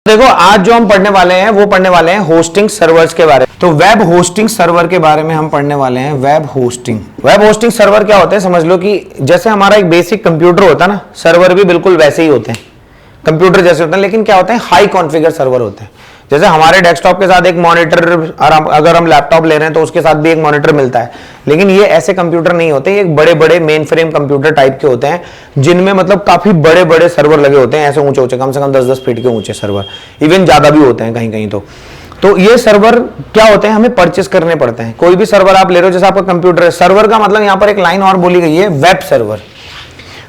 देखो आज जो हम पढ़ने वाले हैं वो पढ़ने वाले हैं होस्टिंग सर्वर्स के बारे में। तो वेब होस्टिंग सर्वर के बारे में हम पढ़ने वाले हैं। वेब होस्टिंग सर्वर क्या होते हैं समझ लो कि जैसे हमारा एक बेसिक कंप्यूटर होता है ना, सर्वर भी बिल्कुल वैसे ही होते हैं, कंप्यूटर जैसे होते हैं, लेकिन क्या होते हैं हाई कॉन्फ़िगर सर्वर होते हैं। जैसे हमारे डेस्कटॉप के साथ एक मॉनिटर, अगर हम लैपटॉप ले रहे हैं तो उसके साथ भी एक मॉनिटर मिलता है, लेकिन ये ऐसे कंप्यूटर नहीं होते, ये बड़े बड़े मेन फ्रेम कंप्यूटर टाइप के होते हैं जिनमें मतलब काफी बड़े बड़े सर्वर लगे होते हैं, ऐसे ऊंचे ऊंचे, कम से कम 10-10 फीट के ऊंचे सर्वर, इवन ज्यादा भी होते हैं कहीं कहीं। तो ये सर्वर क्या होते हैं, हमें परचेस करने पड़ते हैं। कोई भी सर्वर आप ले रहे हो, जैसे आपका कंप्यूटर है, सर्वर का मतलब यहां पर एक लाइन और बोली गई है, वेब सर्वर।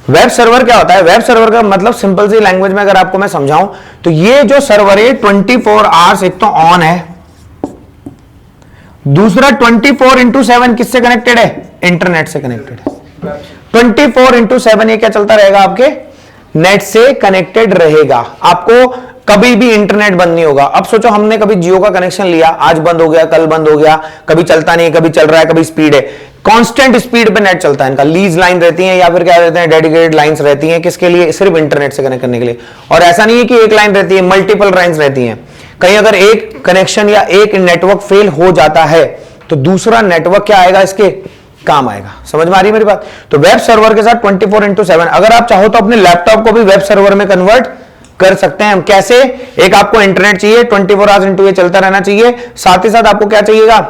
वेब सर्वर क्या होता है? वेब सर्वर का मतलब सिंपल सी लैंग्वेज में अगर आपको मैं समझाऊं तो ये जो सर्वर है 24 आवर्स एक तो ऑन है, दूसरा 24/7 किससे कनेक्टेड है? इंटरनेट से कनेक्टेड है। 24/7 ये क्या चलता रहेगा? आपके नेट से कनेक्टेड रहेगा, आपको कभी भी इंटरनेट बंद नहीं होगा। अब सोचो हमने कभी जियो का कनेक्शन लिया, आज बंद हो गया, कल बंद हो गया, कभी चलता नहीं, कभी चल रहा है, कभी स्पीड है, कांस्टेंट स्पीड पे नेट चलता है इनका। लीज लाइन रहती है या फिर क्या रहते हैं, डेडिकेटेड लाइंस रहती हैं, किसके लिए? सिर्फ इंटरनेट से कनेक्ट करने के लिए। और ऐसा नहीं है कि एक लाइन रहती है, मल्टीपल लाइंस रहती हैं। कहीं अगर एक कनेक्शन या एक नेटवर्क फेल हो जाता है तो दूसरा नेटवर्क क्या आएगा, इसके काम आएगा। समझ में आ रही है मेरी बात? तो वेब सर्वर के साथ 24/7, अगर आप चाहो तो अपने लैपटॉप को भी वेब सर्वर में कन्वर्ट कर सकते हैं हम। कैसे? एक आपको इंटरनेट चाहिए, 24 आवर्स इंटू ये चलता रहना चाहिए, साथ ही साथ आपको क्या चाहिएगा,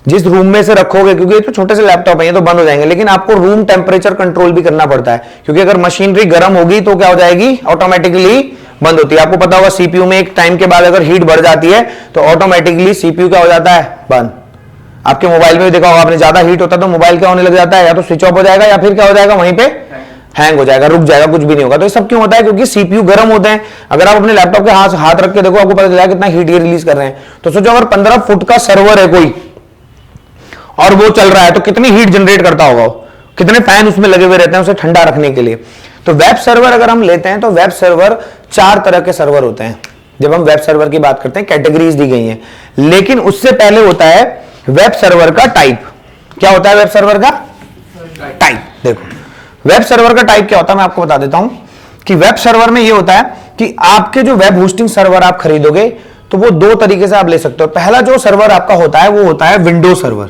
जिस रूम में से रखोगे, क्योंकि ये तो छोटे से लैपटॉप है, ये तो बंद हो जाएंगे, लेकिन आपको रूम टेम्परेचर कंट्रोल भी करना पड़ता है, क्योंकि अगर मशीनरी गर्म होगी तो क्या हो जाएगी, ऑटोमेटिकली बंद होती है। आपको पता होगा सीपीयू में एक टाइम के बाद अगर हीट बढ़ जाती है तो ऑटोमेटिकली सीपीयू क्या हो जाता है, बंद। आपके मोबाइल में भी देखा होगा आपने, ज्यादा हीट होता है तो मोबाइल क्या होने लग जाता है, या तो स्विच ऑफ हो जाएगा या फिर क्या हो जाएगा, वहीं पे हैंग हो जाएगा, रुक जाएगा, कुछ भी नहीं होगा। तो ये सब क्यों होता है? क्योंकि सीपीयू गर्म होते हैं। अगर आप अपने लैपटॉप के हाथ रख के देखो, आपको पता चलेगा कितना हीट ये रिलीज कर रहे हैं। तो सोचो अगर 15 फुट का सर्वर है कोई और वो चल रहा है तो कितनी हीट जनरेट करता होगा, कितने फैन उसमें लगे हुए रहते हैं उसे ठंडा रखने के लिए। तो वेब सर्वर अगर हम लेते हैं तो वेब सर्वर 4 तरह के सर्वर होते हैं। जब हम वेब सर्वर की बात करते हैं कैटेगरीज दी गई हैं, लेकिन उससे पहले होता है वेब सर्वर का टाइप। क्या होता है वेब सर्वर का टाइप? देखो वेब सर्वर का टाइप क्या होता है मैं आपको बता देता हूं कि वेब सर्वर में ये होता है कि आपके जो वेब होस्टिंग सर्वर आप खरीदोगे तो वो 2 तरीके से आप ले सकते हो। पहला जो सर्वर आपका होता है वो होता है विंडो सर्वर,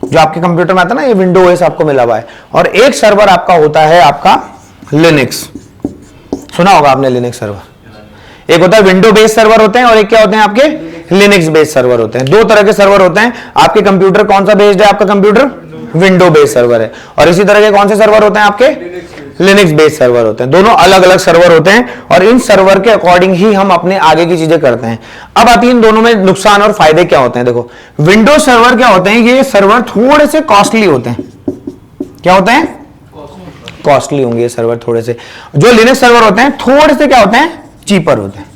जो आपके कंप्यूटर में आता है ना, ये विंडो ओएस आपको मिला हुआ है। और एक सर्वर आपका होता है आपका लिनक्स, सुना होगा आपने लिनक्स सर्वर। एक होता है विंडो बेस्ड सर्वर होते हैं और एक क्या होते हैं आपके, लिनक्स बेस्ड सर्वर होते हैं। 2 तरह के सर्वर होते हैं। आपके कंप्यूटर कौन सा बेस्ड है? आपका कंप्यूटर विंडो बेस्ड सर्वर है। और इसी तरह के कौन से सर्वर होते हैं आपके, लिनक्स बेस्ड सर्वर होते हैं। दोनों अलग अलग सर्वर होते हैं और इन सर्वर के अकॉर्डिंग ही हम अपने आगे की चीजें करते हैं। अब आती है इन दोनों में नुकसान और फायदे क्या होते हैं। देखो विंडो सर्वर क्या होते हैं, ये सर्वर थोड़े से कॉस्टली होते हैं। क्या होते हैं? कॉस्टली होंगे ये सर्वर थोड़े से। जो लिनक्स सर्वर होते हैं थोड़े से क्या होते हैं, चीपर होते हैं।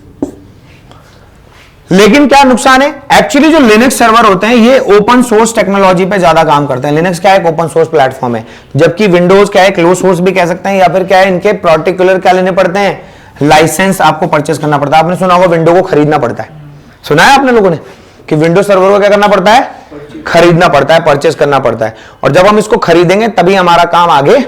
लेकिन क्या नुकसान है? एक्चुअली जो लिनक्स सर्वर होते हैं ये ओपन सोर्स टेक्नोलॉजी पे ज्यादा काम करते हैं। लिनक्स क्या है, एक ओपन सोर्स प्लेटफॉर्म है, जबकि विंडोज क्या है, क्लोज सोर्स भी कह सकते हैं, या फिर क्या है, इनके पर्टिकुलर क्या लेने पड़ते हैं, लाइसेंस आपको परचेस करना पड़ता है। आपने सुना होगा विंडो को खरीदना पड़ता है, सुना है आपने लोगों ने कि विंडो सर्वर को क्या करना पड़ता है, खरीदना पड़ता है, परचेस करना पड़ता है। और जब हम इसको खरीदेंगे तभी हमारा काम आगे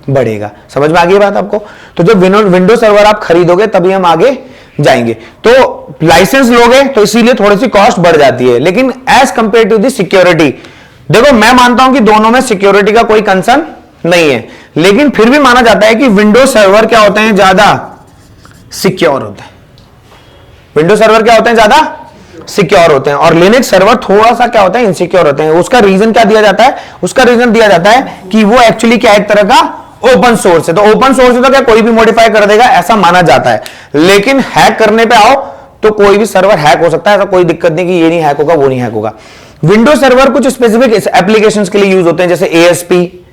बढ़ेगा। समझ में आ गई बात आपको? तो जब विंडो सर्वर आप खरीदोगे तभी हम आगे जाएंगे। तो लाइसेंस लोगे तो इसीलिए थोड़ी सी कॉस्ट बढ़ जाती है। लेकिन as compared to the security, देखो मैं मानता हूं कि दोनों में सिक्योरिटी का कोई कंसर्न नहीं है, लेकिन फिर भी माना जाता है कि विंडो सर्वर क्या होते हैं, ज्यादा सिक्योर होते हैं। विंडो सर्वर क्या होते हैं, ज्यादा सिक्योर होते हैं। और लिनक्स सर्वर थोड़ा सा क्या होता है, इनसिक्योर होते हैं। उसका रीजन क्या दिया जाता है? उसका रीजन दिया जाता है कि वो एक्चुअली क्या एक तरह का ओपन सोर्स है। तो ओपन सोर्स है तो क्या कोई भी मॉडिफाई कर देगा ऐसा माना जाता है। लेकिन हैक करने पे आओ तो कोई भी सर्वर हैक हो सकता है, ऐसा कोई दिक्कत नहीं कि ये नहीं हैक होगा, वो नहीं हैक होगा। विंडो सर्वर कुछ स्पेसिफिक एप्लीकेशंस के लिए यूज होते हैं, जैसे एएसपी,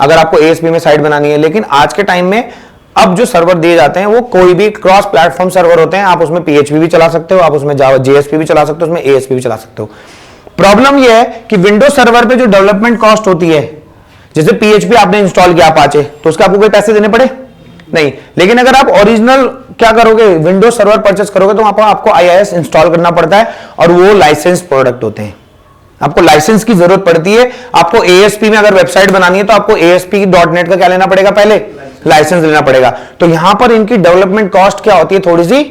अगर आपको एएसपी में साइट बनानी है। लेकिन आज के टाइम में अब जो सर्वर दिए जाते हैं वो कोई भी क्रॉस प्लेटफॉर्म सर्वर होते हैं। आप उसमें पीएचपी भी चला सकते हो, आप उसमें जावा जेएसपी भी चला सकते हो, उसमें एएसपी भी चला सकते हो। प्रॉब्लम यह है कि विंडो सर्वर पे जो डेवलपमेंट कॉस्ट होती है, जैसे पीएचपी आपने इंस्टॉल किया अपाचे, तो उसके आपको कोई पैसे देने पड़े नहीं। लेकिन अगर आप ओरिजिनल क्या करोगे, विंडोज सर्वर परचेस करोगे तो आपको आईआईएस इंस्टॉल करना पड़ता है और वो लाइसेंस प्रोडक्ट होते हैं। आपको लाइसेंस की जरूरत पड़ती है। आपको एएसपी में अगर वेबसाइट बनानी है तो आपको ASP.NET का क्या लेना पड़ेगा, पहले लाइसेंस लेना पड़ेगा। तो यहां पर इनकी डेवलपमेंट कॉस्ट क्या होती है, थोड़ी सी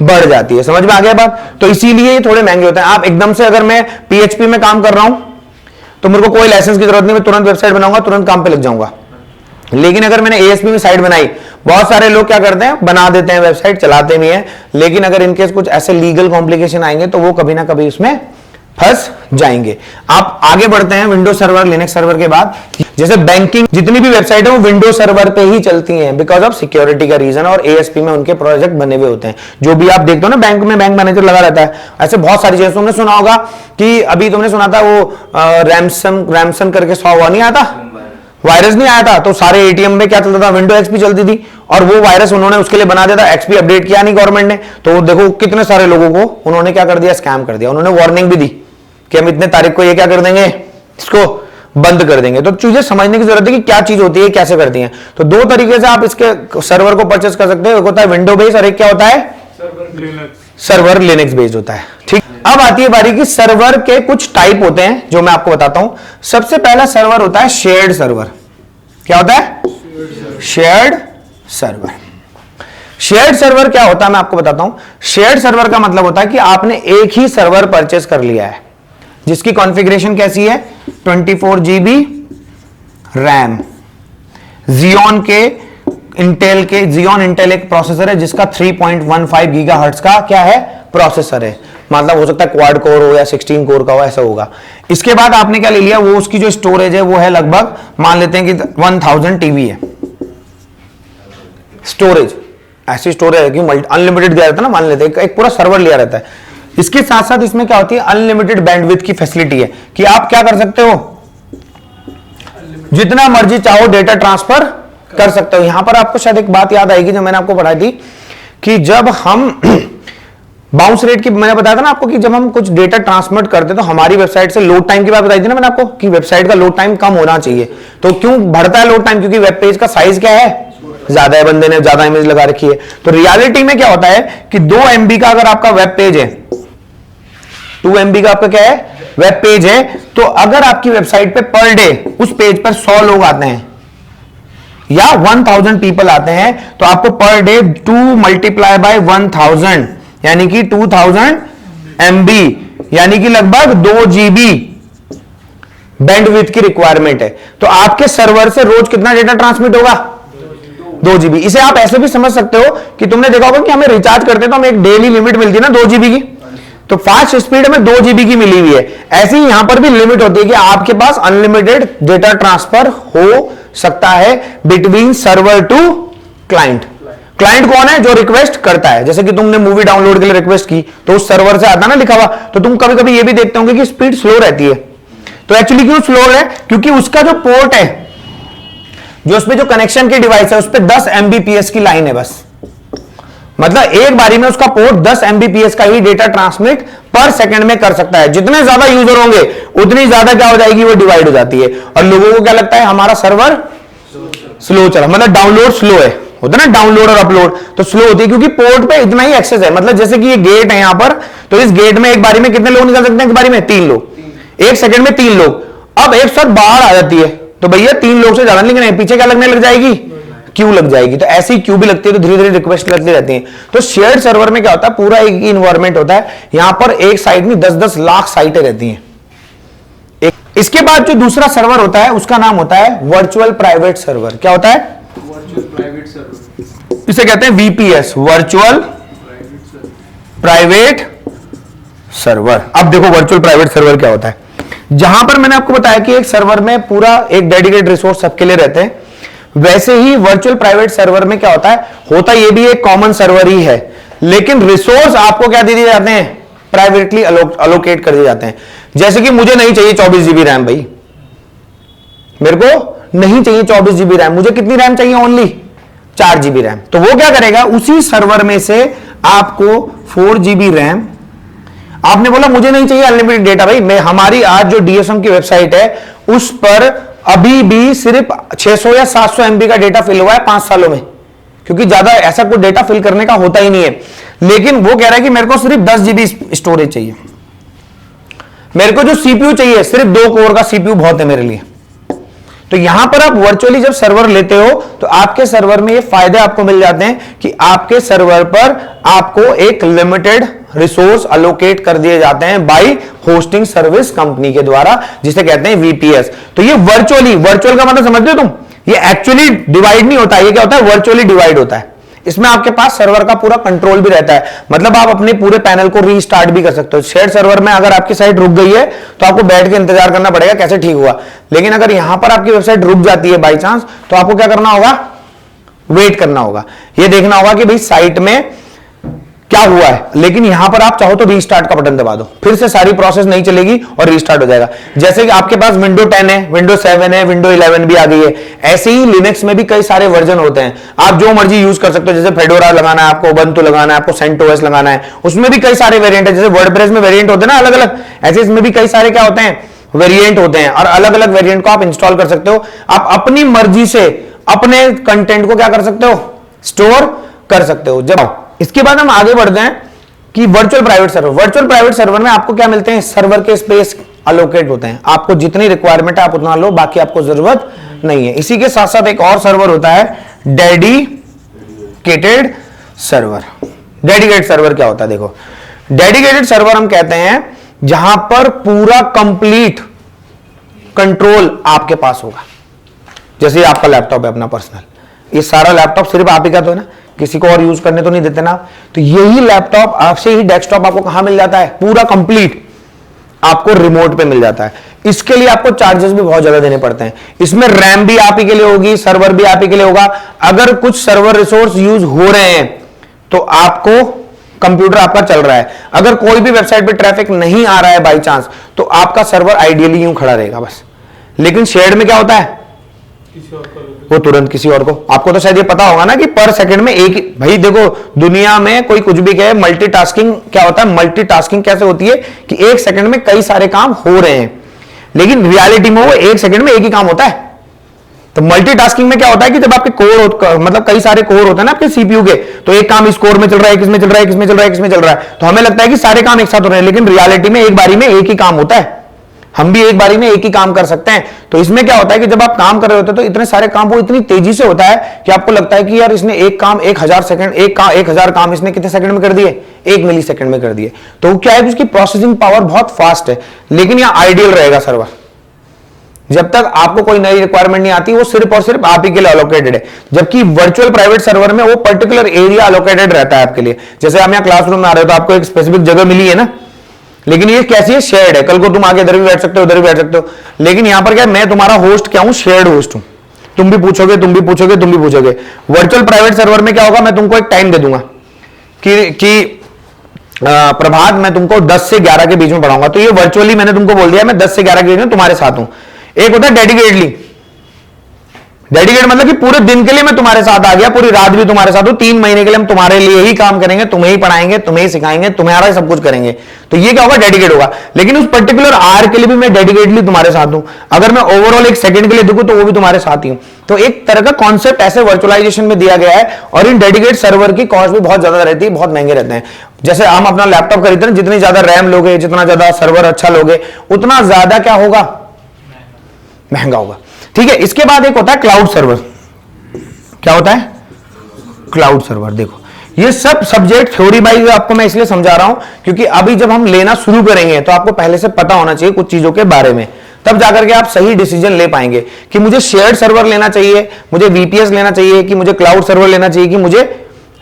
बढ़ जाती है। समझ में आ गया बात? तो इसीलिए ये थोड़े महंगे होते हैं। आप एकदम से अगर मैं PHP में काम कर रहा हूं तो मेरे को कोई लाइसेंस की जरूरत नहीं, मैं तुरंत वेबसाइट बनाऊंगा, तुरंत काम पे लग जाऊंगा। लेकिन अगर मैंने ASP में साइट बनाई, बहुत सारे लोग क्या करते हैं, बना देते हैं वेबसाइट, चलाते नहीं है, लेकिन अगर इनकेस कुछ ऐसे लीगल कॉम्प्लिकेशन आएंगे तो वो कभी ना कभी उसमें फंस जाएंगे। आप आगे बढ़ते हैं विंडोज सर्वर, लिनक्स सर्वर के बाद। जैसे बैंकिंग जितनी भी वेबसाइट है वो विंडोज सर्वर पे ही चलती हैं बिकॉज ऑफ सिक्योरिटी का रीजन, और ASP में उनके प्रोजेक्ट बने हुए होते हैं। जो भी आप देखते हो ना बैंक में, बैंक मैनेजर लगा रहता है, ऐसे बहुत सारी चीजें। तुमने सुना होगा कि अभी तुमने सुना था वो रैमसन करके हुआ नहीं आता, वायरस नहीं आया था, तो सारे ATM में क्या चलता था, विंडो XP चलती थी, और वो वायरस उन्होंने उसके लिए बना दिया था। XP अपडेट किया नहीं गवर्नमेंट ने, तो देखो कितने सारे लोगों को उन्होंने क्या कर दिया, स्कैम कर दिया। उन्होंने वार्निंग भी दी कि हम इतने तारीख को ये क्या कर देंगे, इसको बंद कर देंगे। तो चीजें समझने की जरूरत है कि क्या चीज होती है, कैसे करती हैं। तो दो तरीके से आप इसके सर्वर को परचेस कर सकते हो, एक होता है विंडो बेस्ड और एक क्या होता है, सर्वर लिनक्स बेस्ड होता है। ठीक, अब आती है बारी की सर्वर के कुछ टाइप होते हैं जो मैं आपको बताता हूं। सबसे पहला सर्वर होता है शेयर्ड सर्वर। क्या होता है, शेयर्ड सर्वर। शेयर्ड सर्वर क्या होता है मैं आपको बताता हूं। शेयर्ड सर्वर का मतलब होता है कि आपने एक ही सर्वर परचेस कर लिया है जिसकी कॉन्फ़िगरेशन कैसी है, 24 GB रैम, Xeon इंटेल एक प्रोसेसर है जिसका 3.15 गीगाहर्ट्ज का क्या है, प्रोसेसर है। मतलब हो सकता है क्वाड कोर हो या 16 कोर का हो, ऐसा होगा। इसके बाद आपने क्या ले लिया, वो उसकी जो स्टोरेज है वो है लगभग, मान लेते हैं कि 1000 TB है स्टोरेज। ऐसी स्टोरेज है कि अनलिमिटेड दिया रहता है ना, मान लेते हैं एक पूरा सर्वर लिया रहता है। इसके साथ साथ इसमें क्या होती है, अनलिमिटेड बैंडविड्थ की फैसिलिटी है कि आप क्या कर सकते हो, जितना मर्जी चाहो डेटा ट्रांसफर कर सकते हो। यहां पर आपको शायद एक बात याद आएगी जो मैंने आपको पढ़ाई थी कि जब हम बाउंस रेट की, मैंने बताया था ना आपको कि जब हम कुछ डेटा ट्रांसमिट करते तो हमारी वेबसाइट से लोड टाइम की बात बताई थी ना मैंने आपको कि वेबसाइट का लोड टाइम कम होना चाहिए। तो क्यों बढ़ता है लोड टाइम, क्योंकि वेब पेज का साइज क्या है, ज्यादा है, बंदे ने ज्यादा इमेज लगा रखी है। तो रियलिटी में क्या होता है कि 2 MB का अगर आपका वेब पेज है, 2 MB का आपका क्या है, वेब पेज है, तो अगर आपकी वेबसाइट पे पर डे उस पेज पर 100 लोग आते हैं या 1000 पीपल आते हैं, तो आपको पर डे 2 मल्टीप्लाई बाय 1000 यानी कि 2000 MB यानी कि लगभग 2 GB बैंडविड्थ की रिक्वायरमेंट है। तो आपके सर्वर से रोज कितना डेटा ट्रांसमिट होगा, 2 GB। इसे आप ऐसे भी समझ सकते हो कि तुमने देखा होगा कि हमें रिचार्ज करते हैं तो हमें एक डेली लिमिट मिलती है ना 2 GB की, तो फास्ट स्पीड में 2 GB की मिली हुई है। ऐसे ही यहां पर भी लिमिट होती है कि आपके पास अनलिमिटेड डेटा ट्रांसफर हो सकता है between server to client. Client कौन है, जो रिक्वेस्ट करता है। जैसे कि तुमने मूवी डाउनलोड के लिए रिक्वेस्ट की तो उस सर्वर से आता ना लिखा हुआ, तो तुम कभी कभी ये भी देखते होंगे कि स्पीड स्लो रहती है। तो एक्चुअली क्यों स्लो है, क्योंकि उसका जो पोर्ट है, जो उसमें जो कनेक्शन की डिवाइस है, उस पर 10 Mbps की लाइन है बस। मतलब एक बारी में उसका पोर्ट 10 Mbps का ही डेटा ट्रांसमिट पर सेकंड में कर सकता है। जितने ज्यादा यूजर होंगे उतनी ज्यादा क्या हो जाएगी, वो डिवाइड हो जाती है। और लोगों को क्या लगता है, हमारा सर्वर स्लो चला, मतलब डाउनलोड स्लो है, होता है ना डाउनलोड और अपलोड, तो स्लो होती है क्योंकि पोर्ट पे इतना ही एक्सेस है। मतलब जैसे कि ये गेट है यहां पर, तो इस गेट में एक बारी में कितने लोग निकल सकते हैं, एक बारी में 3 लोग, एक सेकंड में 3 लोग। अब एक साथ बाहर आ जाती है तो भैया 3 लोग से ज्यादा, लेकिन पीछे क्या लगने लग जाएगी, क्यू लग जाएगी। तो ऐसी क्यू भी लगती है, तो धीरे धीरे रिक्वेस्ट लगती रहती है। तो शेयर्ड सर्वर में क्या होता है, पूरा एक इन्वायरमेंट होता है, यहां पर एक साइड में 10-10 लाख साइटें रहती हैं। इसके बाद जो दूसरा सर्वर होता है उसका नाम होता है वर्चुअल प्राइवेट सर्वर। क्या होता है, वर्चुअल प्राइवेट सर्वर, इसे कहते हैं VPS, वर्चुअल प्राइवेट सर्वर। अब देखो वर्चुअल प्राइवेट सर्वर क्या होता है। जहां पर मैंने आपको बताया कि एक सर्वर में पूरा एक डेडिकेटेड रिसोर्स सबके लिए रहते हैं, वैसे ही वर्चुअल प्राइवेट सर्वर में क्या होता है, होता ये भी एक कॉमन सर्वर ही है, लेकिन रिसोर्स आपको क्या दे दिए जाते हैं, प्राइवेटली अलोकेट कर दिए जाते हैं। जैसे कि मुझे नहीं चाहिए 24 GB रैम, भाई मेरे को नहीं चाहिए 24 GB रैम, मुझे कितनी रैम चाहिए, ओनली 4 GB रैम। तो वो क्या करेगा, उसी सर्वर में से आपको 4 GB रैम, आपने बोला मुझे नहीं चाहिए अनलिमिटेड डेटा, भाई मैं हमारी आज जो DSM की वेबसाइट है उस पर अभी भी सिर्फ 600 या 700 MB का डेटा फिल हुआ है 5 सालों में, क्योंकि ज्यादा ऐसा कोई डेटा फिल करने का होता ही नहीं है। लेकिन वो कह रहा है कि मेरे को सिर्फ 10 GB स्टोरेज चाहिए, मेरे को जो CPU चाहिए सिर्फ 2 कोर का CPU बहुत है मेरे लिए। तो यहां पर आप वर्चुअली जब सर्वर लेते हो तो आपके सर्वर में ये फायदे आपको मिल जाते हैं कि आपके सर्वर पर आपको एक लिमिटेड रिसोर्स अलोकेट कर दिए जाते हैं बाय होस्टिंग सर्विस कंपनी के द्वारा, जिसे कहते हैं वीपीएस। तो ये वर्चुअल का मतलब समझते हो तुम, ये एक्चुअली डिवाइड नहीं होता, ये क्या होता है, वर्चुअली डिवाइड होता है। इसमें आपके पास सर्वर का पूरा कंट्रोल भी रहता है, मतलब आप अपने पूरे पैनल को रीस्टार्ट भी कर सकते हो। शेयर सर्वर में अगर आपकी साइट रुक गई है तो आपको बैठ के इंतजार करना पड़ेगा कैसे ठीक हुआ, लेकिन अगर यहां पर आपकी वेबसाइट रुक जाती है बाई चांस, तो आपको क्या करना होगा, वेट करना होगा, ये देखना होगा कि भाई साइट में क्या हुआ है। लेकिन यहां पर आप चाहो तो रीस्टार्ट का बटन दबा दो, फिर से सारी प्रोसेस नहीं चलेगी और रीस्टार्ट हो जाएगा। जैसे कि आपके पास विंडो 10 है, विंडो 7 है, विंडो 11 भी आ गई है, ऐसे ही लिनक्स में भी कई सारे वर्जन होते हैं, आप जो मर्जी यूज कर सकते हो। जैसे फेडोरा लगाना है आपको, उबंटू लगाना है आपको, सेंटोस लगाना है, उसमें भी कई सारे वेरिएंट है। जैसे वर्डप्रेस में वेरिएंट होते हैं ना अलग अलग, ऐसे इसमें भी कई सारे क्या होते हैं, वेरिएंट होते हैं, और अलग अलग वेरिएंट को आप इंस्टॉल कर सकते हो। आप अपनी मर्जी से अपने कंटेंट को क्या कर सकते हो, स्टोर कर सकते हो। जब इसके बाद हम आगे बढ़ते हैं कि वर्चुअल प्राइवेट सर्वर में आपको क्या मिलते हैं, सर्वर के स्पेस अलोकेट होते हैं, आपको जितनी रिक्वायरमेंट है आप उतना लो, बाकी आपको जरूरत नहीं है। इसी के साथ साथ एक और सर्वर होता है डेडिकेटेड सर्वर। डेडिकेटेड सर्वर क्या होता है, देखो डेडिकेटेड सर्वर हम कहते हैं जहां पर पूरा कंप्लीट कंट्रोल आपके पास होगा। जैसे आपका लैपटॉप है अपना पर्सनल, ये सारा लैपटॉप सिर्फ आप ही का तो है ना, किसी को और यूज करने तो नहीं देते ना। तो यही लैपटॉप आपसे ही डेस्कटॉप आपको कहां मिल जाता है, पूरा कंप्लीट आपको रिमोट पे मिल जाता है। इसके लिए आपको चार्जेस भी बहुत ज्यादा देने पड़ते हैं। इसमें रैम भी आप ही के लिए होगी, सर्वर भी आप ही के लिए होगा। अगर कुछ सर्वर रिसोर्स यूज हो रहे हैं तो आपको कंप्यूटर आपका चल रहा है, अगर कोई भी वेबसाइट पे ट्रैफिक नहीं आ रहा है बाई चांस, तो आपका सर्वर आइडियली यूं खड़ा रहेगा बस। लेकिन शेयर्ड में क्या होता है, वो तुरंत किसी और को, आपको तो शायद ये पता होगा ना कि पर सेकंड में एक, भाई देखो दुनिया में कोई कुछ भी कहे, मल्टीटास्किंग क्या होता है, मल्टीटास्किंग कैसे होती है कि एक सेकंड में कई सारे काम हो रहे हैं, लेकिन रियलिटी में वो एक सेकंड में एक ही काम होता है। तो मल्टीटास्किंग में क्या होता है कि जब आपके कोर मतलब कई सारे कोर होते हैं ना आपके सीपीयू के, तो एक काम इस कोर में चल रहा है, किसमें चल रहा है, किसमें चल रहा है, किसमें चल रहा है, तो हमें लगता है कि सारे काम एक साथ हो रहे हैं, लेकिन रियलिटी में एक बारी में एक ही काम होता है। हम भी एक बारी में एक ही काम कर सकते हैं। तो इसमें क्या होता है कि जब आप काम कर रहे होते हैं तो इतने सारे काम वो इतनी तेजी से होता है कि आपको लगता है कि यार इसने एक काम 1000 काम इसने कितने सेकंड में कर दिए, 1 मिली सेकंड में कर दिए। तो क्या है, उसकी प्रोसेसिंग पावर बहुत फास्ट है। लेकिन यह आइडियल रहेगा सर्वर, जब तक आपको कोई नई रिक्वायरमेंट नहीं आती, वो सिर्फ और सिर्फ आप ही के लिए अलोकेटेड है। जबकि वर्चुअल प्राइवेट सर्वर में वो पर्टिकुलर एरिया अलोकेटेड रहता है आपके लिए। जैसे हम यहाँ क्लासरूम में आ रहे हो तो आपको एक स्पेसिफिक जगह मिली है ना, लेकिन ये कैसी है, शेयर्ड है। कल को तुम आगे इधर भी बैठ सकते हो, उधर भी बैठ सकते हो, लेकिन यहां पर क्या है, मैं तुम्हारा होस्ट क्या हूं, शेयर्ड होस्ट हूं। तुम भी पूछोगे, तुम भी पूछोगे, तुम भी पूछोगे। वर्चुअल प्राइवेट सर्वर में क्या होगा, मैं तुमको एक टाइम दे दूंगा कि प्रभात मैं तुमको 10 से 11 के बीच में पढ़ाऊंगा। तो ये वर्चुअली मैंने तुमको बोल दिया मैं 10 से 11 के बीच में तुम्हारे साथ हूं। एक होता है डेडिकेटेड मतलब कि पूरे दिन के लिए मैं तुम्हारे साथ आ गया, पूरी रात भी तुम्हारे साथ हूं, 3 महीने के लिए हम तुम्हारे लिए ही काम करेंगे, तुम्हें ही पढ़ाएंगे, तुम्हें ही सिखाएंगे, तुम्हारा ही सब कुछ करेंगे। तो ये क्या होगा, डेडिकेट होगा। लेकिन उस पर्टिकुलर आवर के लिए भी मैं डेडिकेटली तुम्हारे साथ हूं। अगर मैं ओवरऑल एक सेकंड के लिए देखूं तो वो भी तुम्हारे साथ ही हूं। तो एक तरह का कॉन्सेप्ट ऐसे वर्चुअलाइजेशन में दिया गया है। और इन डेडिकेट सर्वर की कॉस्ट भी बहुत ज्यादा रहती है, बहुत महंगे रहते हैं। जैसे हम अपना लैपटॉप खरीदते हैं, जितनी ज्यादा रैम लोगे, जितना ज्यादा सर्वर अच्छा लोगे, उतना ज्यादा क्या होगा, महंगा होगा। ठीक है। इसके बाद एक होता है क्लाउड सर्वर। क्या होता है, क्लाउड सर्वर। देखो ये सब सब्जेक्ट थ्योरी वाइज आपको मैं इसलिए समझा रहा हूं क्योंकि अभी जब हम लेना शुरू करेंगे तो आपको पहले से पता होना चाहिए कुछ चीजों के बारे में, तब जाकर के आप सही डिसीजन ले पाएंगे कि मुझे शेयर्ड सर्वर लेना चाहिए, मुझे वीपीएस लेना चाहिए, कि मुझे क्लाउड सर्वर लेना चाहिए, कि मुझे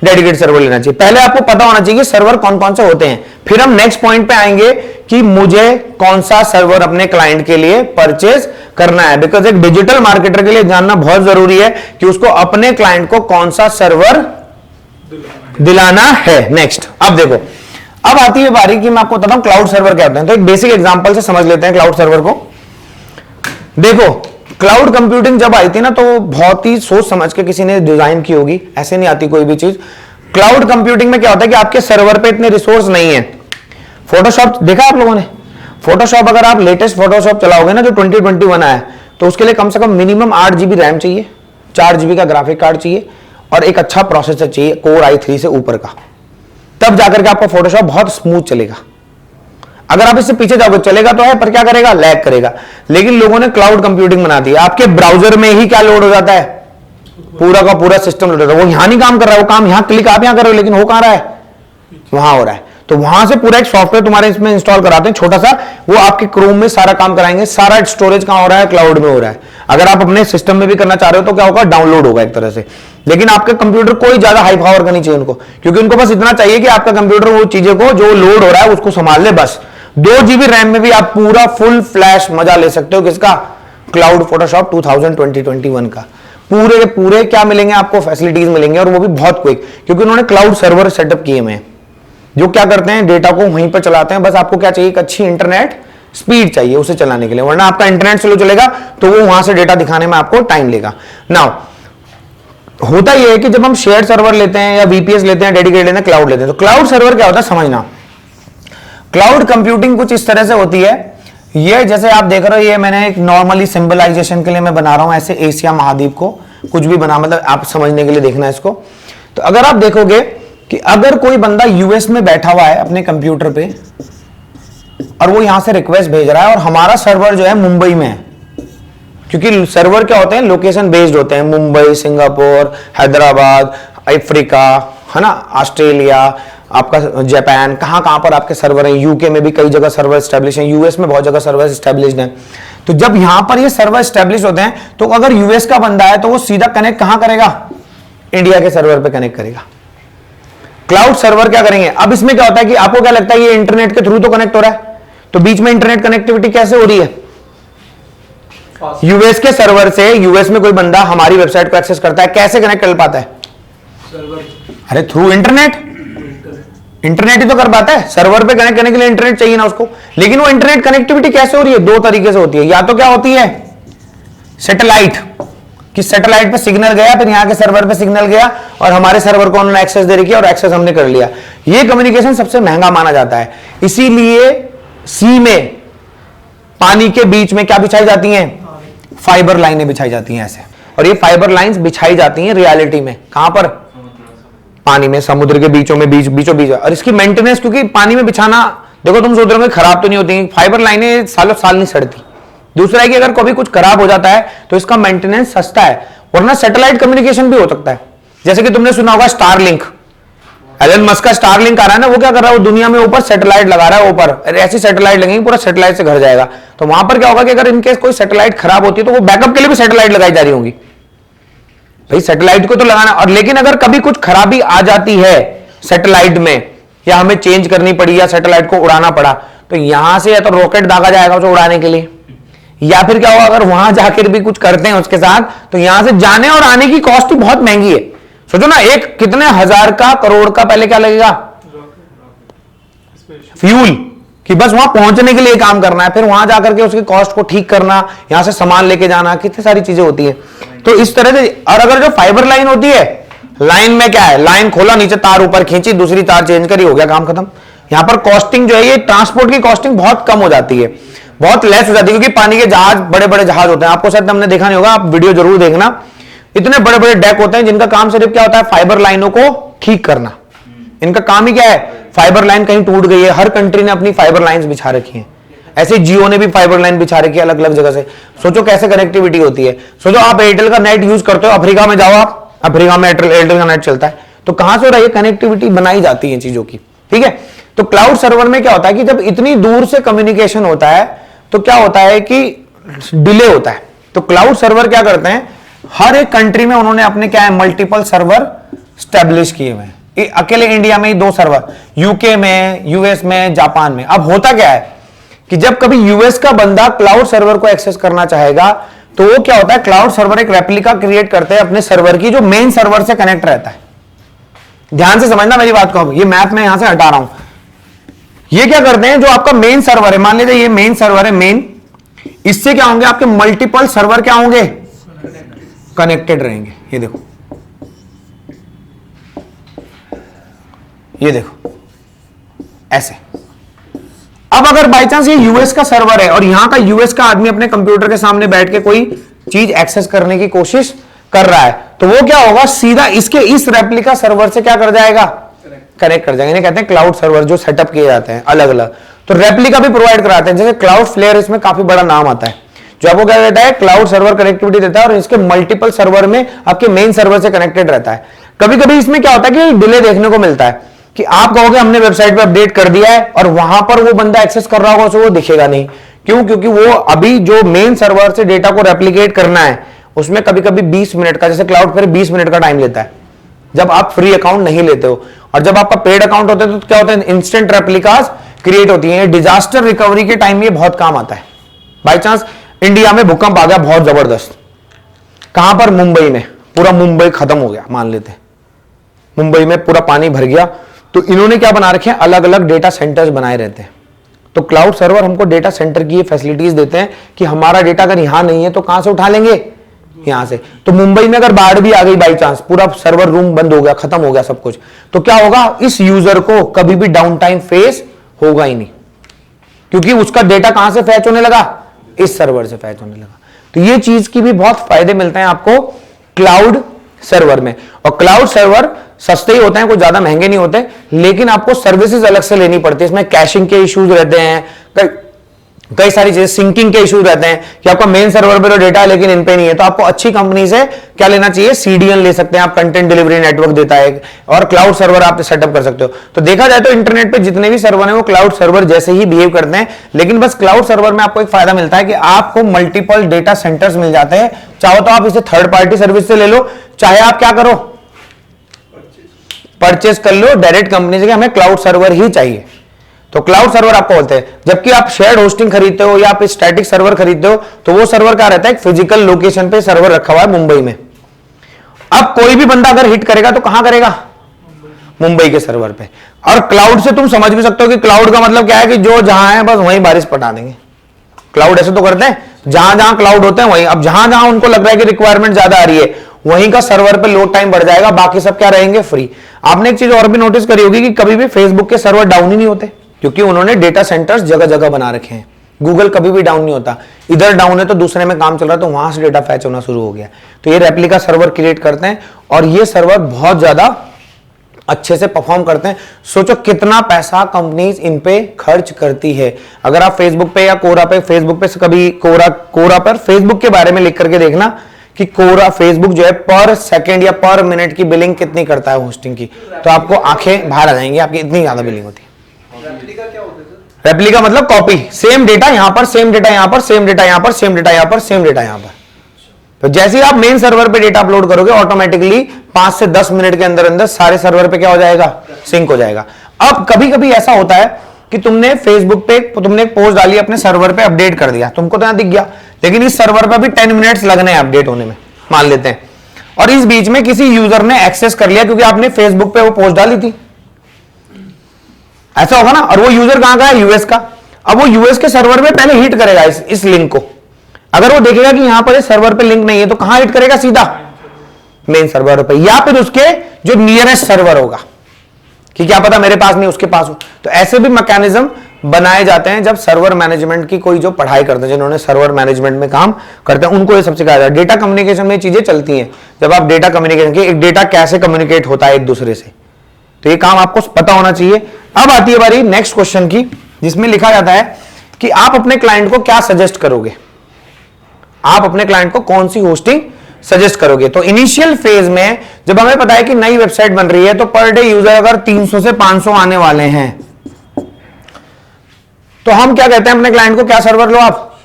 डेडिकेटेड सर्वर लेना चाहिए। पहले आपको पता होना चाहिए कि सर्वर कौन कौन से होते हैं, फिर हम नेक्स्ट पॉइंट पे आएंगे कि मुझे कौन सा सर्वर अपने क्लाइंट के लिए परचेज करना है। बिकॉज एक डिजिटल मार्केटर के लिए जानना बहुत जरूरी है कि उसको अपने क्लाइंट को कौन सा सर्वर दिलाना है। नेक्स्ट, अब देखो, अब आती है बारी कि मैं आपको बताता हूं क्लाउड सर्वर क्या होता है। तो एक बेसिक एग्जांपल से समझ लेते हैं क्लाउड सर्वर को। देखो क्लाउड कंप्यूटिंग जब आई थी ना तो बहुत ही सोच समझ के किसी ने डिजाइन की होगी, ऐसे नहीं आती कोई भी चीज। क्लाउड कंप्यूटिंग में क्या होता है कि आपके सर्वर पे इतने रिसोर्स नहीं है। फोटोशॉप देखा आप लोगों ने, फोटोशॉप अगर आप लेटेस्ट फोटोशॉप चलाओगे ना जो 2021 आया है, तो उसके लिए कम से कम मिनिमम 8 GB रैम चाहिए, 4 GB का ग्राफिक कार्ड चाहिए और एक अच्छा प्रोसेसर चाहिए, कोर i3 से ऊपर का, तब जाकर के आपका फोटोशॉप बहुत स्मूथ चलेगा। अगर आप इससे पीछे जाओगे चलेगा तो है, पर क्या करेगा, लैग करेगा। लेकिन लोगों ने क्लाउड कंप्यूटिंग बना दी, आपके ब्राउजर में ही क्या लोड हो जाता है, पूरा का पूरा सिस्टम लोड होता है। वो यहां नहीं काम कर रहा है, वो काम यहां क्लिक आप यहां कर रहे हो, लेकिन हो कहां रहा है, वहां हो रहा है। तो वहां से पूरा एक सॉफ्टवेयर तुम्हारे इसमें इंस्टॉल कराते हैं छोटा सा, वो आपके क्रोम में सारा काम कराएंगे। सारा स्टोरेज कहां हो रहा है, क्लाउड में हो रहा है। अगर आप अपने सिस्टम में भी करना चाह रहे हो तो क्या होगा, डाउनलोड होगा एक तरह से। लेकिन आपके कंप्यूटर कोई ज्यादा हाई पावर का नहीं चाहिए उनको, क्योंकि उनको बस इतना चाहिए कि आपका कंप्यूटर वो चीजें को जो लोड हो रहा है उसको संभाल ले बस। 2 GB रैम में भी आप पूरा फुल फ्लैश मजा ले सकते हो। किसका, क्लाउड फोटोशॉप 2020-21 का। पूरे के पूरे क्या मिलेंगे आपको, फैसिलिटीज मिलेंगे, और वो भी बहुत क्विक, क्योंकि उन्होंने क्लाउड सर्वर सेटअप किए हुए हैं जो क्या करते हैं, डेटा को वहीं पर चलाते हैं। बस आपको क्या चाहिए, एक अच्छी इंटरनेट स्पीड चाहिए उसे चलाने के लिए, वरना आपका इंटरनेट स्लो चलेगा तो वो वहां से डेटा दिखाने में आपको टाइम लेगा। नाउ होता यह है कि जब हम शेयर सर्वर लेते हैं या वीपीएस लेते हैं, डेडिकेटेड लेते हैं, क्लाउड लेते हैं, तो क्लाउड सर्वर क्या होता है समझना। क्लाउड कंप्यूटिंग कुछ इस तरह से होती है, ये जैसे आप देख रहे हो, ये मैंने एक नॉर्मली सिंबलाइजेशन के लिए मैं बना रहा हूं ऐसे एशिया महाद्वीप को, कुछ भी बना, मतलब आप समझने के लिए देखना है इसको। तो अगर आप देखोगे कि अगर कोई बंदा यूएस में बैठा हुआ है अपने कंप्यूटर पे और वो यहां से रिक्वेस्ट भेज रहा है, और हमारा सर्वर जो है मुंबई में है, क्योंकि सर्वर क्या होते हैं, लोकेशन बेस्ड होते हैं, मुंबई, सिंगापुर, हैदराबाद, अफ्रीका, है ना, ऑस्ट्रेलिया, आपका जापान, कहां कहां पर आपके सर्वर हैं। यूके में भी कई जगह सर्वर एस्टेब्लिश हैं, यूएस में बहुत जगह सर्वर एस्टेब्लिश्ड हैं। तो जब यहां पर ये सर्वर एस्टेब्लिश होते हैं, तो अगर यूएस का बंदा है तो वो सीधा कनेक्ट कहां करेगा, इंडिया के सर्वर पे कनेक्ट करेगा। क्लाउड सर्वर क्या करेंगे, अब इसमें क्या होता है कि आपको क्या लगता है ये इंटरनेट के थ्रू तो कनेक्ट हो रहा है, तो बीच में इंटरनेट कनेक्टिविटी कैसे हो रही है, यूएस के सर्वर से यूएस में कोई बंदा हमारी वेबसाइट को एक्सेस करता है, कैसे कनेक्ट कर पाता है, अरे थ्रू इंटरनेट। इंटरनेट ही तो कर पाता है, सर्वर पे कनेक्ट करने के लिए इंटरनेट चाहिए ना उसको। लेकिन वो इंटरनेट कनेक्टिविटी कैसे हो रही है, 2 तरीके से होती है। या तो क्या होती है, सैटेलाइट, कि सैटेलाइट पे सिग्नल गया, फिर यहां के सर्वर पे सिग्नल गया और हमारे सर्वर को उन्होंने एक्सेस दे रखी है और एक्सेस हमने कर लिया। ये कम्युनिकेशन सबसे महंगा माना जाता है, इसीलिए सी में पानी के बीच में क्या बिछाई जाती हैं, फाइबर लाइनें बिछाई जाती हैं ऐसे। और ये फाइबर लाइंस बिछाई जाती हैं रियलिटी में कहां पर, पानी में, समुद्र के बीचों में, बीचों बीच। और इसकी मेंटेनेंस, क्योंकि पानी में बिछाना, देखो तुम सोच रहे हो खराब तो नहीं होती, फाइबर लाइनें सालों साल नहीं सड़ती। दूसरा है कि अगर कभी कुछ खराब हो जाता है तो इसका मेंटेनेंस सस्ता है, वरना सैटेलाइट कम्युनिकेशन भी हो सकता है। जैसे कि तुमने सुना होगा स्टारलिंक, एलन मस्क का स्टारलिंक आ रहा है ना, वो क्या कर रहा है, वो दुनिया में ऊपर सैटेलाइट लगा रहा है, ऊपर ऐसी सैटेलाइट लगेंगी पूरा सैटेलाइट से घर जाएगा। तो वहां पर क्या होगा कि अगर इनकेस कोई सैटेलाइट खराब होती है तो वो बैकअप के लिए भी सैटेलाइट लगाई जा रही होंगी, भाई सैटेलाइट को तो लगाना। और लेकिन अगर कभी कुछ खराबी आ जाती है सैटेलाइट में, या हमें चेंज करनी पड़ी या सैटेलाइट को उड़ाना पड़ा, तो यहां से या तो रॉकेट दागा जाएगा उसे उड़ाने के लिए, या फिर क्या होगा अगर वहां जाकर भी कुछ करते हैं उसके साथ, तो यहां से जाने और आने की कॉस्ट ही बहुत महंगी है। सोचो ना, एक कितने हजार का, करोड़ का पहले क्या लगेगा, फ्यूल, कि बस वहां पहुंचने के लिए काम करना है, फिर वहां जाकर के उसकी कॉस्ट को ठीक करना, यहां से सामान लेके जाना, कितनी सारी चीजें होती है। तो इस तरह से। और अगर जो फाइबर लाइन होती है, लाइन में क्या है, लाइन खोला, नीचे तार ऊपर खींची, दूसरी तार चेंज करी, हो गया काम खत्म। यहां पर कॉस्टिंग जो है, ये ट्रांसपोर्ट की कॉस्टिंग बहुत कम हो जाती है, बहुत लेस हो जाती है, क्योंकि पानी के जहाज, बड़े बड़े जहाज होते हैं, आपको शायद हमने देखा नहीं होगा, आप वीडियो जरूर देखना, इतने बड़े बड़े डेक होते हैं जिनका काम सिर्फ क्या होता है, फाइबर लाइनों को ठीक करना। इनका काम ही क्या है, फाइबर लाइन कहीं टूट गई है, हर कंट्री ने अपनी फाइबर लाइंस बिछा रखी हैं, ऐसे जियो ने भी फाइबर लाइन बिछा रखी है अलग अलग जगह से। सोचो कैसे कनेक्टिविटी होती है। सोचो आप एयरटेल का नेट यूज करते हो, अफ्रीका में जाओ आप, अफ्रीका में एयरटेल का नेट चलता है, तो कहां से हो रहा है, कनेक्टिविटी बनाई जाती है चीजों की, ठीक है। तो क्लाउड सर्वर में क्या होता है कि जब इतनी दूर से कम्युनिकेशन होता है तो क्या होता है कि डिले होता है। तो क्लाउड सर्वर क्या करते हैं, हर एक कंट्री में उन्होंने अपने क्या है, मल्टीपल सर्वर स्टैब्लिश किए हुए हैं। अकेले इंडिया में ही 2 सर्वर, यूके में, यूएस में, जापान में। अब होता क्या है कि जब कभी यूएस का बंदा क्लाउड सर्वर को एक्सेस करना चाहेगा तो वो क्या होता है, क्लाउड सर्वर एक रेप्लिका क्रिएट करते हैं अपने सर्वर की, जो मेन सर्वर से कनेक्ट रहता है। ध्यान से समझना मेरी बात को। ये मैप में यहां से हटा रहा हूं। ये क्या करते हैं, जो आपका मेन सर्वर है, मान लीजिए ये मेन सर्वर है, मेन, इससे क्या होंगे, आपके मल्टीपल सर्वर क्या होंगे, कनेक्टेड रहेंगे। ये देखो, ये देखो ऐसे। अब अगर बाई चांस ये यूएस का सर्वर है और यहां का यूएस का आदमी अपने कंप्यूटर के सामने बैठ के कोई चीज एक्सेस करने की कोशिश कर रहा है, तो वो क्या होगा, सीधा इसके इस रेप्लिका सर्वर से क्या कर जाएगा, कनेक्ट कर जाएंगे। कहते हैं क्लाउड सर्वर जो सेटअप किए जाते हैं अलग अलग। तो रेप्लिका भी प्रोवाइड कराते हैं, जैसे क्लाउड फ्लेयर इसमें काफी बड़ा नाम आता है, जो आपको क्या देता है, क्लाउड सर्वर कनेक्टिविटी देता है और इसके मल्टीपल सर्वर में आपके मेन सर्वर से कनेक्टेड रहता है। कभी कभी इसमें क्या होता है कि डिले देखने को मिलता है कि आप कहोगे हमने वेबसाइट पे अपडेट कर दिया है और वहां पर वो बंदा एक्सेस कर रहा होगा तो वो दिखेगा नहीं। क्यों? क्योंकि वो अभी जो मेन सर्वर से डेटा को रेप्लिकेट करना है उसमें कभी कभी 20 मिनट का, जैसे क्लाउड पर 20 मिनट का टाइम लेता है जब आप फ्री अकाउंट नहीं लेते हो, और जब आपका पेड अकाउंट होता है तो क्या होता है, इंस्टेंट रेप्लिकास क्रिएट होती है। डिजास्टर रिकवरी के टाइम ये बहुत काम आता है। बाई चांस इंडिया में भूकंप आ गया बहुत जबरदस्त, कहां पर, मुंबई में, पूरा मुंबई खत्म हो गया मान लेते हैं, मुंबई में पूरा पानी भर गया, तो इन्होंने क्या बना रखे हैं, अलग अलग डेटा सेंटर्स बनाए रहते हैं। तो क्लाउड सर्वर हमको डेटा सेंटर की ये फैसिलिटीज देते हैं कि हमारा डेटा अगर यहां नहीं है तो कहां से उठा लेंगे, यहां से। तो मुंबई में अगर बाढ़ भी आ गई बाई चांस, पूरा सर्वर रूम बंद हो गया, खत्म हो गया सब कुछ, तो क्या होगा, इस यूजर को कभी भी डाउन टाइम फेस होगा ही नहीं, क्योंकि उसका डेटा कहां से फैच होने लगा, इस सर्वर से फैच होने लगा। तो ये चीज की भी बहुत फायदे मिलते हैं आपको क्लाउड सर्वर में। और क्लाउड सर्वर सस्ते ही होते हैं, कोई ज्यादा महंगे नहीं होते, लेकिन आपको सर्विसेज अलग से लेनी पड़ती है। इसमें कैशिंग के इश्यूज रहते हैं, कई सारी चीजें, सिंकिंग के इश्यूज रहते हैं कि आपका मेन सर्वर पे तो डेटा है लेकिन इन पे नहीं है, तो आपको अच्छी कंपनी से क्या लेना चाहिए, सीडीएन ले सकते हैं आप, कंटेंट डिलीवरी नेटवर्क देता है, और क्लाउड सर्वर आप सेटअप कर सकते हो। तो देखा जाए तो इंटरनेट पे जितने भी सर्वर हैं वो क्लाउड सर्वर जैसे ही बिहेव करते हैं, लेकिन बस क्लाउड सर्वर में आपको एक फायदा मिलता है कि आपको मल्टीपल डेटा सेंटर्स मिल जाते हैं। चाहो तो आप इसे थर्ड पार्टी सर्विस से ले लो, चाहे आप क्या करो, परचेज कर लो डायरेक्ट कंपनी से कि हमें क्लाउड सर्वर ही चाहिए, तो क्लाउड सर्वर आपको बोलते हैं। जबकि आप शेयर्ड होस्टिंग खरीदते हो या आप स्टैटिक सर्वर खरीदते हो तो वो सर्वर क्या रहता है, एक फिजिकल लोकेशन पे सर्वर रखा हुआ है मुंबई में। अब कोई भी बंदा अगर हिट करेगा तो कहां करेगा, मुंबई के सर्वर पे। और क्लाउड से तुम समझ भी सकते हो कि क्लाउड का मतलब क्या है कि जो जहां है बस वहीं बारिश पटा देंगे। क्लाउड ऐसे तो करते हैं, जहां जहां क्लाउड होते हैं वहीं, अब जहां जहां उनको लग रहा है कि रिक्वायरमेंट ज्यादा आ रही है वहीं का सर्वर पे लोड टाइम बढ़ जाएगा, बाकी सब क्या रहेंगे, फ्री। आपने एक चीज और भी नोटिस करी होगी कि कभी भी फेसबुक के सर्वर डाउन ही नहीं होते, क्योंकि उन्होंने डेटा सेंटर्स जगह जगह बना रखे हैं। गूगल कभी भी डाउन नहीं होता, इधर डाउन है तो दूसरे में काम चल रहा है तो वहां से डेटा फैच होना शुरू हो गया। तो ये रेप्लिका सर्वर क्रिएट करते हैं और ये सर्वर बहुत ज्यादा अच्छे से परफॉर्म करते हैं। सोचो कितना पैसा कंपनीज इन पे खर्च करती है। अगर आप फेसबुक पे या कोरा पे, फेसबुक पे कभी कोरा पर फेसबुक के बारे में लिख करके देखना कि कोरा फेसबुक जो है पर सेकंड या पर मिनट की बिलिंग कितनी करता है होस्टिंग की, तो आपको आंखें बाहर आ जाएंगी, आपकी इतनी ज्यादा बिलिंग होती है। रेप्लिका क्या होता है सर? रेप्लिका मतलब कॉपी, सेम डेटा यहां पर, सेम डेटा यहां पर, सेम डेटा यहां पर, सेम डेटा यहां पर, सेम डेटा यहां पर। तो जैसे ही आप मेन सर्वर पे डेटा अपलोड करोगे ऑटोमेटिकली 5 से 10 मिनट के अंदर अंदर सारे सर्वर पे क्या हो जाएगा, सिंक हो जाएगा। अब कभी कभी ऐसा होता है कि तुमने फेसबुक पे तुमने एक पोस्ट डाली, अपने सर्वर पे अपडेट कर दिया, तुमको तो यहां दिख गया, लेकिन इस सर्वर पे भी 10 मिनट्स लगने हैं अपडेट होने में मान लेते हैं, और इस बीच में किसी यूजर ने एक्सेस कर लिया क्योंकि आपने फेसबुक पे वो पोस्ट डाली थी, ऐसा होगा ना। और वो यूजर कहां का है, यूएस का। अब वो यूएस के सर्वर में पहले हिट करेगा इस लिंक को। अगर वो देखेगा कि यहां पर इस सर्वर पे लिंक नहीं है तो कहां हिट करेगा, सीधा मेन सर्वर पे, या फिर उसके जो नियरेस्ट सर्वर होगा कि क्या पता मेरे पास नहीं उसके पास हो। तो ऐसे भी मैकेनिज्म बनाए जाते हैं जब सर्वर मैनेजमेंट की कोई जो पढ़ाई करते हैं, जिन्होंने सर्वर मैनेजमेंट में काम करते हैं, उनको ये सब सिखाया जाता है। डेटा कम्युनिकेशन में चीजें चलती हैं, जब आप डेटा कम्युनिकेशन की, एक डेटा कैसे कम्युनिकेट होता है एक दूसरे से, तो ये काम आपको पता होना चाहिए। अब आती है बारी नेक्स्ट क्वेश्चन की, जिसमें लिखा जाता है कि आप अपने क्लाइंट को क्या सजेस्ट करोगे, आप अपने क्लाइंट को कौन सी होस्टिंग सजेस्ट करोगे। तो इनिशियल फेज में जब हमें पता है कि नई वेबसाइट बन रही है तो पर डे यूजर अगर 300 से 500 आने वाले हैं तो हम क्या कहते हैं अपने क्लाइंट को, क्या सर्वर लो आप,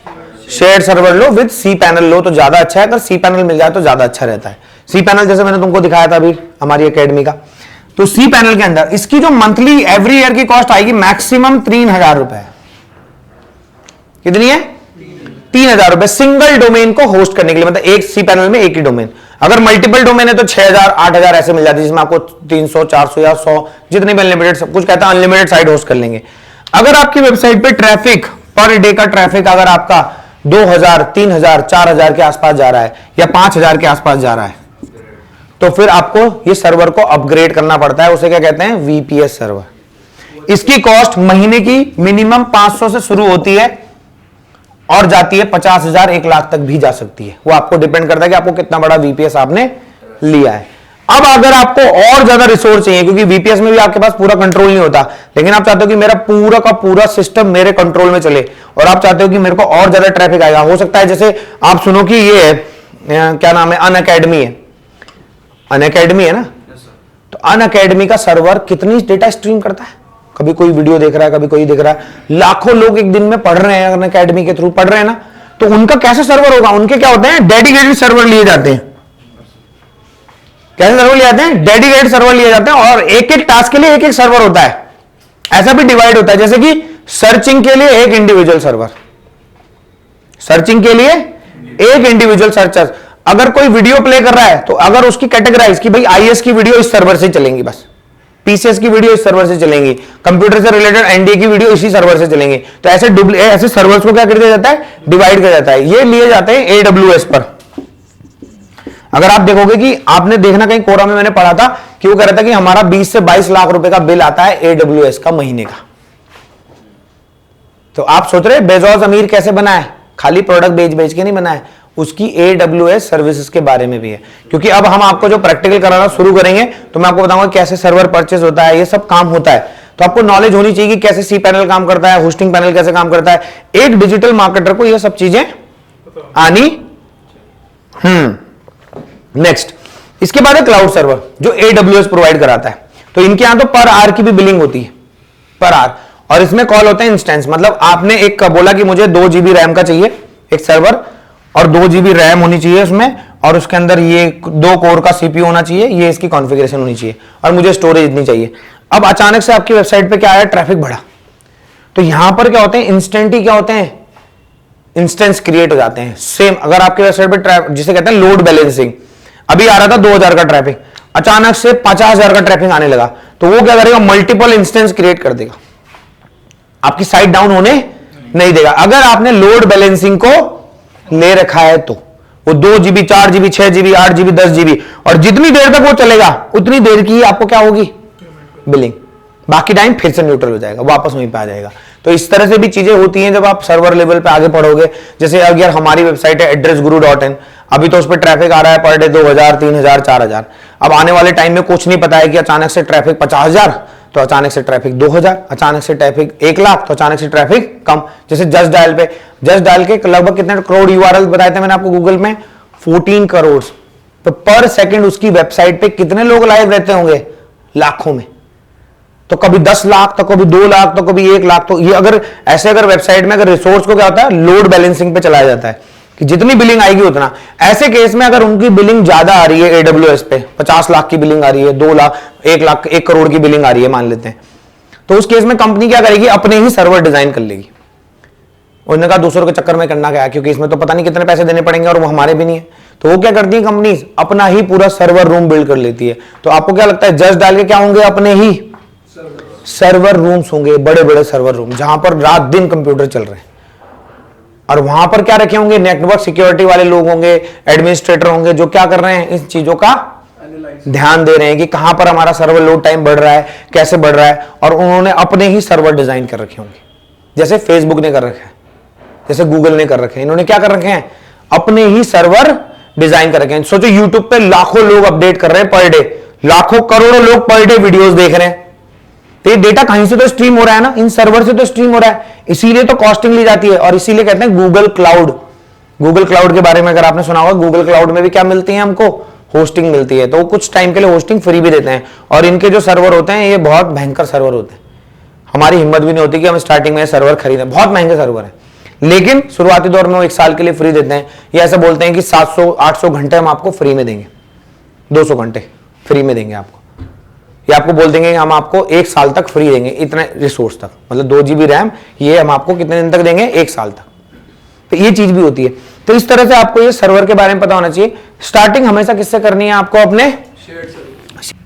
शेयर्ड सर्वर लो विद सी पैनल लो तो ज्यादा अच्छा है। अगर सी पैनल मिल जाए तो ज्यादा अच्छा रहता है। सी पैनल जैसे मैंने तुमको दिखाया था अभी हमारी एकेडमी का, तो सी पैनल के अंदर इसकी जो मंथली एवरी ईयर की कॉस्ट आएगी मैक्सिमम 3000 रुपए। कितनी है, 3000 रुपए सिंगल डोमेन को होस्ट करने के लिए, मतलब एक सी पैनल में एक ही डोमेन। अगर मल्टीपल डोमेन है तो 6000 8000 ऐसे मिल जाती है, जिसमें आपको 300 400 या 100 जितने भी अनलिमिटेड, सब कुछ कहता है अनलिमिटेड साइट होस्ट कर लेंगे। अगर आपकी वेबसाइट पे ट्रैफिक पर डे का ट्रैफिक अगर आपका 2000 3000 4000 के आसपास जा रहा है या 5000 के आसपास जा रहा है तो फिर आपको ये सर्वर को अपग्रेड करना पड़ता है। उसे क्या कहते हैं, वीपीएस सर्वर। इसकी कॉस्ट महीने की मिनिमम 500 से शुरू होती है और जाती है 50,000 1 लाख तक भी जा सकती है। वो आपको डिपेंड करता है कि आपको कितना बड़ा वीपीएस आपने लिया है। अब अगर आपको और ज्यादा रिसोर्स चाहिए, क्योंकि वीपीएस में भी आपके पास पूरा कंट्रोल नहीं होता, लेकिन आप चाहते हो कि मेरा पूरा का पूरा सिस्टम मेरे कंट्रोल में चले और आप चाहते हो कि मेरे को और ज्यादा ट्रैफिक आएगा, हो सकता है जैसे आप सुनो कि ये है, क्या नाम है, अनअकैडमी है, अनअकैडमी है ना, तो अनअकैडमी का सर्वर कितनी डेटा स्ट्रीम करता है, कभी कोई वीडियो देख रहा है, कभी कोई देख रहा है, लाखों लोग एक दिन में पढ़ रहे हैं, अनअकैडमी के थ्रू पढ़ रहे हैं ना, तो उनका कैसे सर्वर होगा, उनके क्या होते हैं, डेडिकेटेड सर्वर लिए जाते हैं। कैसे सर्वर लिए जाते हैं, डेडिकेटेड सर्वर लिए जाते हैं, और एक एक टास्क के लिए एक एक सर्वर होता है। ऐसा भी डिवाइड होता है, जैसे कि सर्चिंग के लिए एक इंडिविजुअल सर्वर, सर्चिंग के लिए एक इंडिविजुअल सर्चर। अगर कोई वीडियो प्ले कर रहा है तो अगर उसकी कैटेगराइज की भाई आईएएस की वीडियो इस सर्वर से चलेंगी, बस पीसीएस की वीडियो इस सर्वर से चलेंगी, कंप्यूटर से रिलेटेड एनडीए की वीडियो इसी सर्वर से चलेंगी, तो ऐसे सर्वर्स को क्या कर दिया जाता है, डिवाइड किया जाता है। ये लिए जाते हैं एडब्ल्यूएस पर। अगर आप देखोगे कि आपने देखना कहीं कोरा में मैंने पढ़ा था कि वो कह रहा था कि हमारा 20 से 22 लाख रुपए का बिल आता है एडब्ल्यूएस का महीने का। तो आप सोच रहे बेजोस अमीर कैसे बना है, खाली प्रोडक्ट बेच बेच के नहीं बना है, उसकी एडब्ल्यूएस सर्विसेज के बारे में भी है। क्योंकि अब हम आपको जो प्रैक्टिकल कराना शुरू करेंगे तो मैं आपको बताऊंगा कैसे सर्वर परचेज होता है, ये सब काम होता है। तो आपको नॉलेज होनी चाहिए कि कैसे सी पैनल काम करता है, होस्टिंग पैनल कैसे काम करता है। एक डिजिटल मार्केटर को ये सब चीजें आनी। नेक्स्ट, इसके बाद है क्लाउड सर्वर जो एडब्ल्यूएस प्रोवाइड कराता है। तो इनके यहां तो पर आवर की भी बिलिंग होती है, पर आवर, और इसमें कॉल होता है इंस्टेंस। मतलब आपने एक बोला कि मुझे 2 GB रैम का चाहिए एक सर्वर, और 2 GB रैम होनी चाहिए उसमें, और उसके अंदर ये 2 कोर का सीपीयू होना चाहिए, ये इसकी कॉन्फ़िगरेशन होनी चाहिए, और मुझे स्टोरेज इतनी चाहिए। अब अचानक से आपकी वेबसाइट पे क्या आया, ट्रैफिक बढ़ा, तो यहां पर क्या होते हैं, इंस्टेंट ही क्या होते हैं, इंस्टेंस क्रिएट हो जाते हैं। सेम अगर आपकी वेबसाइट पे जिसे कहते हैं लोड बैलेंसिंग, अभी आ रहा था 2000 का ट्रैफिक, अचानक से 50,000 का ट्रैफिक आने लगा, तो वो क्या करेगा, मल्टीपल इंस्टेंस क्रिएट कर देगा, आपकी साइट डाउन होने नहीं देगा। अगर आपने लोड बैलेंसिंग को ले रखा है तो वो 2 GB 4 GB 6 GB 8 GB 10 GB, और जितनी देर तक वो चलेगा उतनी देर की आपको क्या होगी, बिलिंग, बाकी टाइम फिर से न्यूट्रल हो जाएगा, वापस वहीं पे आ जाएगा। तो इस तरह से भी चीजें होती हैं जब आप सर्वर लेवल पे आगे पढ़ोगे। जैसे अगर हमारी वेबसाइट है addressguru.in, अभी तो उस पर ट्रैफिक आ रहा है पर डे 2000 3000 4000। अब आने वाले टाइम में कुछ नहीं पता है कि अचानक से ट्रैफिक 50,000, तो अचानक से ट्रैफिक 2000, अचानक से ट्रैफिक 1 लाख, तो अचानक से ट्रैफिक कम। जैसे जस्ट डायल पे, जस्ट डायल के लगभग कितने करोड़ यूआरएल बताए थे मैंने आपको गूगल में, 14 करोड़। तो पर सेकंड उसकी वेबसाइट पे कितने लोग लाइव रहते होंगे, लाखों में। तो कभी 10 लाख, तो कभी 2 लाख, तो कभी 1 लाख। तो ये अगर ऐसे अगर वेबसाइट में अगर रिसोर्स को क्या होता है, लोड बैलेंसिंग पे चलाया जाता है कि जितनी बिलिंग आएगी उतना। ऐसे केस में अगर उनकी बिलिंग ज्यादा आ रही है एडब्ल्यूएस पे, 50 लाख की बिलिंग आ रही है, 2 लाख 1 लाख 1 करोड़ की बिलिंग आ रही है मान लेते हैं, तो उस केस में कंपनी क्या करेगी, अपने ही सर्वर डिजाइन कर लेगी। उन्होंने कहा दूसरों के चक्कर में करना क्या है, क्योंकि इसमें तो पता नहीं कितने पैसे देने पड़ेंगे और वो हमारे भी नहीं है। तो वो क्या करती है कंपनी, अपना ही पूरा सर्वर रूम बिल्ड कर लेती है। तो आपको क्या लगता है, जस्ट डाल के क्या होंगे, अपने ही सर्वर रूम्स होंगे, बड़े बड़े सर्वर रूम, जहां पर रात दिन कंप्यूटर चल रहे हैं, और वहां पर क्या रखे होंगे, नेटवर्क सिक्योरिटी वाले लोग होंगे, एडमिनिस्ट्रेटर होंगे, जो क्या कर रहे हैं, इस चीजों का ध्यान दे रहे हैं कि कहां पर हमारा सर्वर लोड टाइम बढ़ रहा है, कैसे बढ़ रहा है। और उन्होंने अपने ही सर्वर डिजाइन कर रखे होंगे, जैसे फेसबुक ने कर रखा है, जैसे गूगल ने कर रखे हैं। इन्होंने क्या कर रखे हैं, अपने ही सर्वर डिजाइन कर रखे हैं। सोचो यूट्यूब पे लाखों लोग अपडेट कर रहे हैं पर डे, लाखों करोड़ों लोग पर डे वीडियोस देख रहे हैं, तो ये डेटा कहीं से तो स्ट्रीम हो रहा है ना, इन सर्वर से तो स्ट्रीम हो रहा है, इसीलिए तो कॉस्टिंग ली जाती है। और इसीलिए कहते हैं गूगल क्लाउड। गूगल क्लाउड के बारे में अगर आपने सुना होगा, गूगल क्लाउड में भी क्या मिलती है हमको, होस्टिंग मिलती है। तो कुछ टाइम के लिए होस्टिंग फ्री भी देते हैं, और इनके जो सर्वर होते हैं ये बहुत भयंकर सर्वर होते हैं। हमारी हिम्मत भी नहीं होती कि हम स्टार्टिंग में सर्वर खरीदें, बहुत महंगे सर्वर है, लेकिन शुरुआती दौर में वो 1 साल के लिए फ्री देते हैं। ये ऐसा बोलते हैं कि 700-800 घंटे हम आपको फ्री में देंगे, 200 घंटे फ्री में देंगे आपको, ये आपको बोल देंगे हम आपको 1 साल तक फ्री देंगे, इतने रिसोर्स तक, मतलब 2 GB रैम, ये हम आपको कितने दिन तक देंगे, 1 साल तक। तो ये चीज भी होती है। तो इस तरह से आपको ये सर्वर के बारे में पता होना चाहिए। स्टार्टिंग हमेशा किससे करनी है आपको, अपने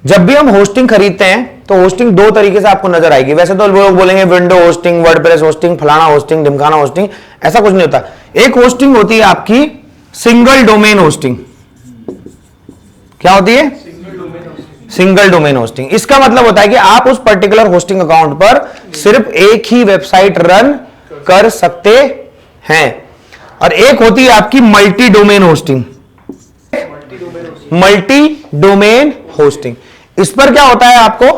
जब भी हम होस्टिंग खरीदते हैं तो होस्टिंग 2 तरीके से आपको नजर आएगी। वैसे तो लोग बोलेंगे विंडो होस्टिंग, वर्डप्रेस होस्टिंग, फलाना होस्टिंग, ढिमकाना होस्टिंग, ऐसा कुछ नहीं होता। एक होस्टिंग होती है आपकी सिंगल डोमेन होस्टिंग। क्या होती है, सिंगल डोमेन होस्टिंग। इसका मतलब होता है कि आप उस पर्टिकुलर होस्टिंग अकाउंट पर सिर्फ एक ही वेबसाइट रन कर सकते हैं। और एक होती है आपकी multi domain hosting. Multi domain hosting. इस पर क्या होता है, आपको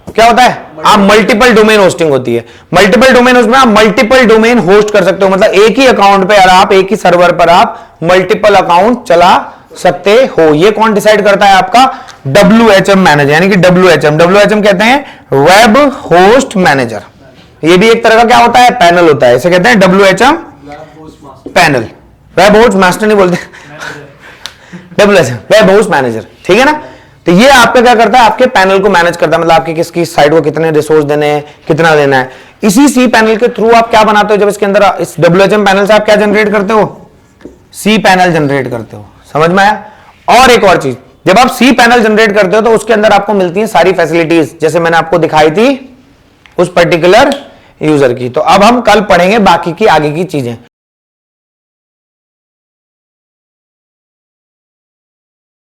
क्या होता है, आप मल्टीपल डोमेन होस्टिंग होती है। मल्टीपल डोमेन उसमें आप मल्टीपल डोमेन होस्ट कर सकते हो, मतलब एक ही अकाउंट पे आप एक ही सर्वर पर आप मल्टीपल अकाउंट चला सकते हो। ये कौन डिसाइड करता है, आपका WHM मैनेजर, यानी कि WHM कहते हैं वेब होस्ट मैनेजर। ये भी एक तरह का क्या होता है, पैनल होता है, इसे कहते हैं WHM panel. Web host master नहीं बोलते, WHM वेब होस्ट मैनेजर, ठीक है ना। तो ये आपका क्या करता है, आपके पैनल को मैनेज करता है, मतलब आपके किसकी साइट को कितने रिसोर्स देने हैं, कितना देना है। इसी सी पैनल के थ्रू आप क्या बनाते हो, जब इसके अंदर इस WHM पैनल से आप क्या जनरेट करते हो, सी पैनल जनरेट करते हो। समझ में आया। और एक और चीज, जब आप सी पैनल जनरेट करते हो तो उसके अंदर आपको मिलती है सारी फैसिलिटीज, जैसे मैंने आपको दिखाई थी उस पर्टिकुलर यूजर की। तो अब हम कल पढ़ेंगे बाकी की आगे की चीजें।